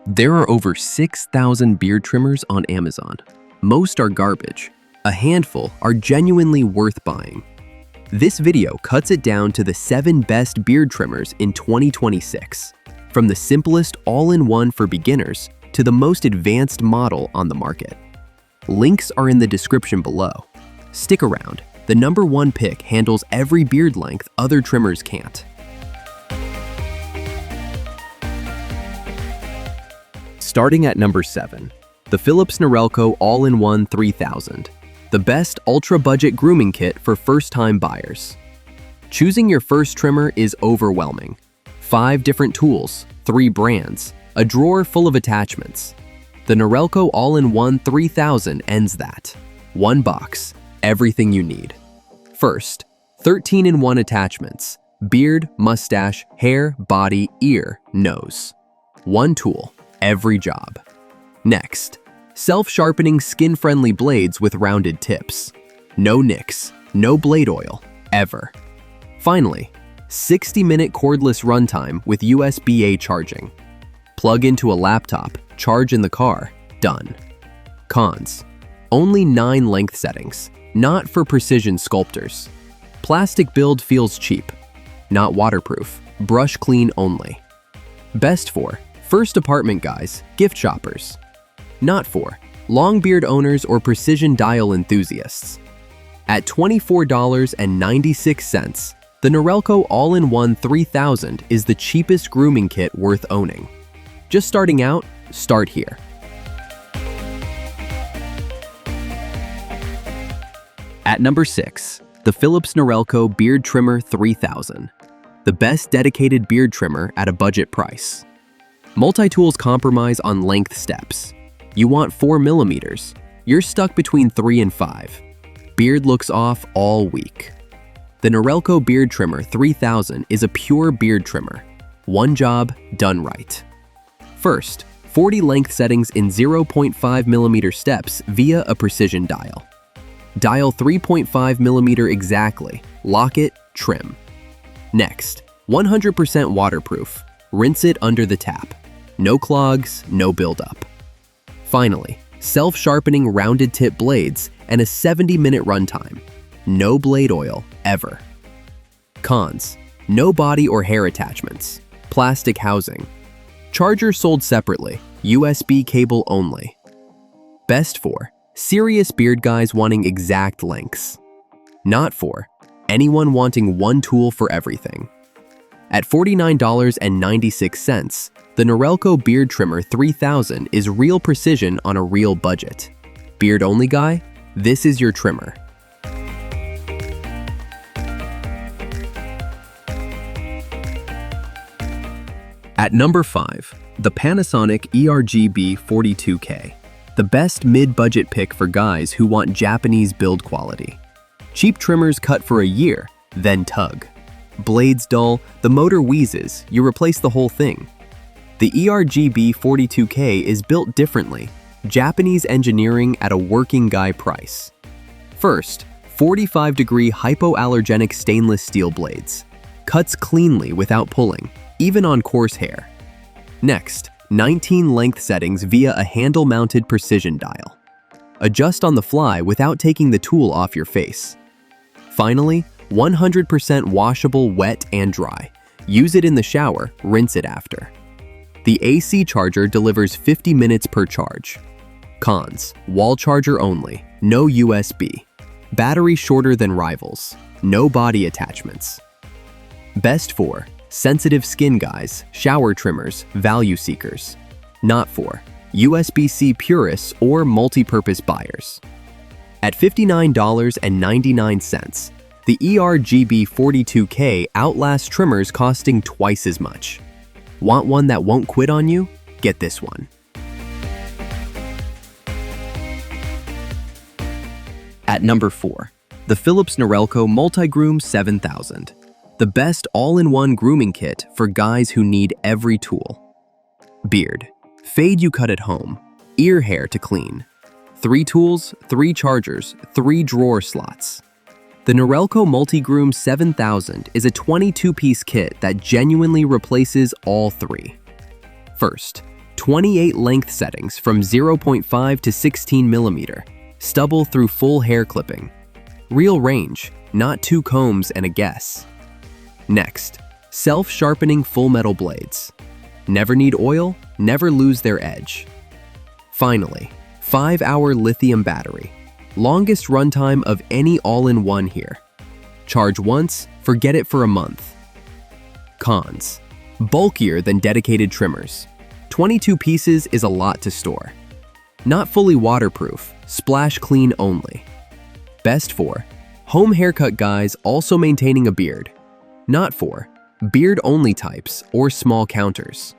There are over 6,000 beard trimmers on Amazon. Most are garbage. A handful are genuinely worth buying. This video cuts it down to the 7 best beard trimmers in 2026, from the simplest all-in-one for beginners to the most advanced model on the market. Links are in the description below. Stick around. The #1 pick handles every beard length other trimmers can't. Starting at number 7, the Philips Norelco All-in-One 3000, the best ultra-budget grooming kit for first-time buyers. Choosing your first trimmer is overwhelming. 5 different tools, 3 brands, a drawer full of attachments. The Norelco All-in-One 3000 ends that. 1 box, everything you need. First, 13-in-1 attachments: beard, mustache, hair, body, ear, nose. 1 tool, every job. Next, self-sharpening skin-friendly blades with rounded tips. No nicks, no blade oil, ever. Finally, 60-minute cordless runtime with USB-A charging. Plug into a laptop, charge in the car, done. Cons: only 9 length settings, not for precision sculptors. Plastic build feels cheap. Not waterproof, brush clean only. Best for first apartment guys, gift shoppers. Not for long beard owners or precision dial enthusiasts. At $24.96, the Norelco All-in-One 3000 is the cheapest grooming kit worth owning. Just starting out? Start here. At number 6, the Philips Norelco Beard Trimmer 3000, the best dedicated beard trimmer at a budget price. Multi-tools compromise on length steps. You want 4 millimeters. You're stuck between 3 and 5. Beard looks off all week. The Norelco Beard Trimmer 3000 is a pure beard trimmer. 1 job, done right. First, 40 length settings in 0.5 millimeter steps via a precision dial. Dial 3.5 millimeter exactly. Lock it, trim. Next, 100% waterproof. Rinse it under the tap. No clogs, no buildup. Finally, self-sharpening rounded tip blades and a 70-minute runtime. No blade oil, ever. Cons: no body or hair attachments. Plastic housing. Charger sold separately. USB cable only. Best for serious beard guys wanting exact lengths. Not for anyone wanting 1 tool for everything. At $49.96, the Norelco Beard Trimmer 3000 is real precision on a real budget. Beard-only guy? This is your trimmer. At number 5, the Panasonic ER-GB42-K, the best mid-budget pick for guys who want Japanese build quality. Cheap trimmers cut for a year, then tug. Blades dull, the motor wheezes, you replace the whole thing. The ER-GB42-K is built differently, Japanese engineering at a working guy price. First, 45-degree hypoallergenic stainless steel blades. Cuts cleanly without pulling, even on coarse hair. Next, 19 length settings via a handle-mounted precision dial. Adjust on the fly without taking the tool off your face. Finally, 100% washable wet and dry. Use it in the shower, rinse it after. The AC charger delivers 50 minutes per charge. Cons: wall charger only, no USB. Battery shorter than rivals, no body attachments. Best for sensitive skin guys, shower trimmers, value seekers. Not for USB-C purists or multi-purpose buyers. At $59.99, the ER-GB42-K outlasts trimmers costing twice as much. Want one that won't quit on you? Get this one. At number 4, the Philips Norelco Multigroom 7000, the best all-in-one grooming kit for guys who need every tool. Beard: fade you cut at home, ear hair to clean. 3 tools, 3 chargers, 3 drawer slots. The Norelco Multigroom 7000 is a 22-piece kit that genuinely replaces all 3. First, 28 length settings from 0.5 to 16 millimeter, stubble through full hair clipping. Real range, not 2 combs and a guess. Next, self-sharpening full metal blades. Never need oil, never lose their edge. Finally, 5-hour lithium battery. Longest runtime of any all-in-one here. Charge once, forget it for a month. Cons. Bulkier than dedicated trimmers. 22 pieces is a lot to store. Not fully waterproof, splash clean only. Best for home haircut guys also maintaining a beard. Not for beard-only types or small counters.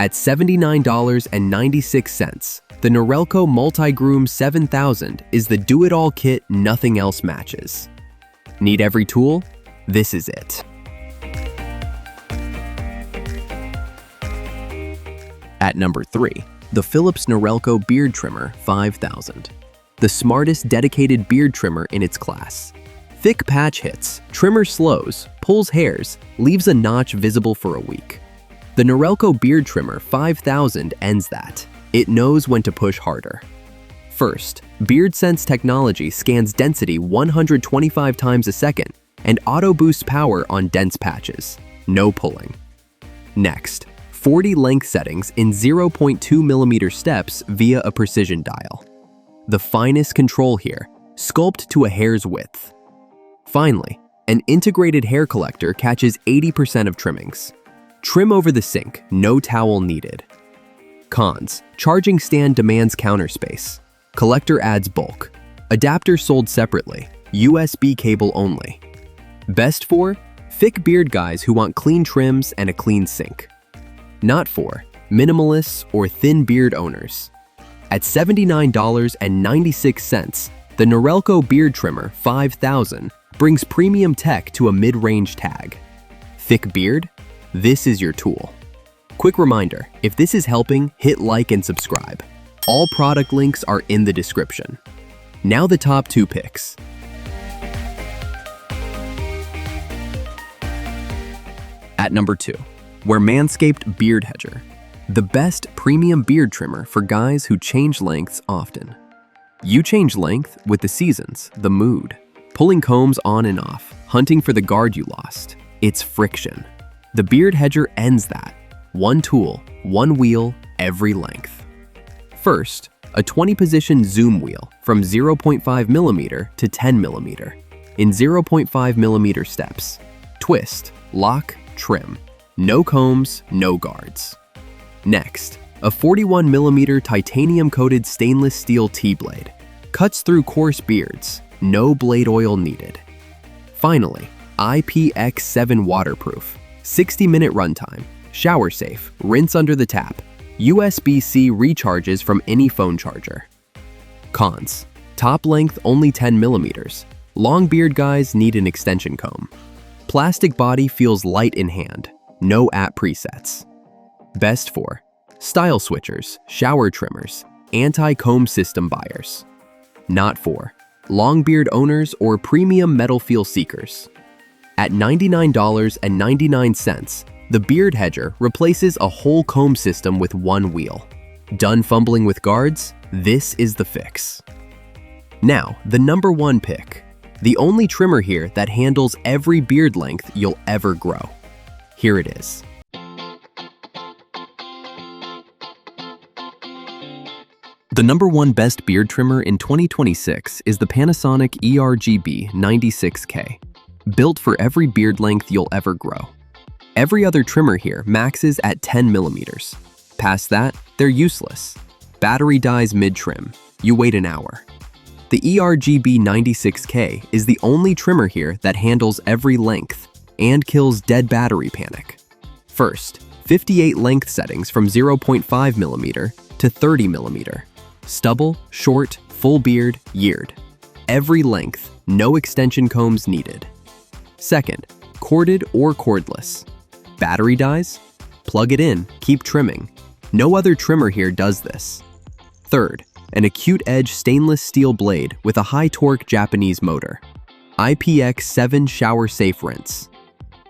At $79.96, the Norelco Multigroom 7000 is the do-it-all kit nothing else matches. Need every tool? This is it. At number 3, the Philips Norelco Beard Trimmer 5000. The smartest dedicated beard trimmer in its class. Thick patch hits, trimmer slows, pulls hairs, leaves a notch visible for a week. The Norelco Beard Trimmer 5000 ends that. It knows when to push harder. First, Beard Sense technology scans density 125 times a second and auto-boosts power on dense patches. No pulling. Next, 40 length settings in 0.2 millimeter steps via a precision dial. The finest control here, sculpt to a hair's width. Finally, an integrated hair collector catches 80% of trimmings. Trim over the sink, no towel needed. Cons. Charging stand demands counter space. Collector adds bulk. Adapter sold separately. USB cable only. Best for thick beard guys who want clean trims and a clean sink. Not for minimalists or thin beard owners. At $79.96, the Norelco Beard Trimmer 5000 brings premium tech to a mid-range tag. Thick beard? This is your tool. Quick reminder, if this is helping, hit like and subscribe. All product links are in the description. Now the top 2 picks. At number 2, we're MANSCAPED Beard Hedger, the best premium beard trimmer for guys who change lengths often. You change length with the seasons, the mood, pulling combs on and off, hunting for the guard you lost. It's friction. The Beard Hedger ends that. One tool, one wheel, every length. First, a 20-position zoom wheel from 0.5 millimeter to 10 millimeter in 0.5 millimeter steps. Twist, lock, trim. No combs, no guards. Next, a 41 millimeter titanium-coated stainless steel T-blade. Cuts through coarse beards, no blade oil needed. Finally, IPX7 waterproof. 60-minute runtime, shower safe, rinse under the tap, USB-C recharges from any phone charger. Cons. Top length only 10 millimeters. Long beard guys need an extension comb. Plastic body feels light in hand, no app presets. Best for style switchers, shower trimmers, anti-comb system buyers. Not for long beard owners or premium metal feel seekers. At $99.99, the Beard Hedger replaces a whole comb system with one wheel. Done fumbling with guards? This is the fix. Now, the number 1 pick. The only trimmer here that handles every beard length you'll ever grow. Here it is. The number 1 best beard trimmer in 2026 is the Panasonic ER-GB96-K. Built for every beard length you'll ever grow. Every other trimmer here maxes at 10 millimeters. Past that, they're useless. Battery dies mid-trim. You wait an hour. The ER-GB96-K is the only trimmer here that handles every length and kills dead battery panic. First, 58 length settings from 0.5 millimeter to 30 millimeter. Stubble, short, full beard, yeared. Every length, no extension combs needed. Second, corded or cordless. Battery dies? Plug it in, keep trimming. No other trimmer here does this. Third, an acute edge stainless steel blade with a high torque Japanese motor. IPX7 shower safe rinse.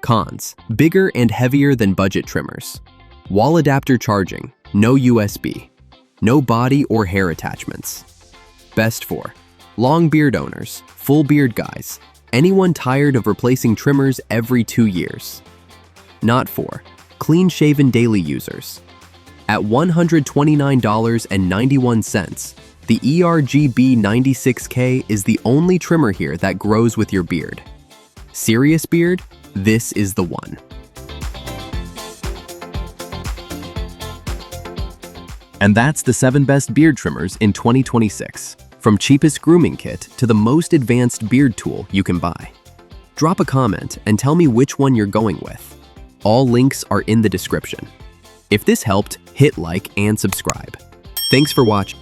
Cons, bigger and heavier than budget trimmers. Wall adapter charging, No USB. No body or hair attachments. Best for long beard owners, full beard guys, anyone tired of replacing trimmers every 2 years. Not for clean-shaven daily users. At $129.91, the ER-GB96-K is the only trimmer here that grows with your beard. Serious beard? This is the one. And that's the 7 best beard trimmers in 2026. From cheapest grooming kit to the most advanced beard tool you can buy. Drop a comment and tell me which one you're going with. All links are in the description. If this helped, hit like and subscribe. Thanks for watching.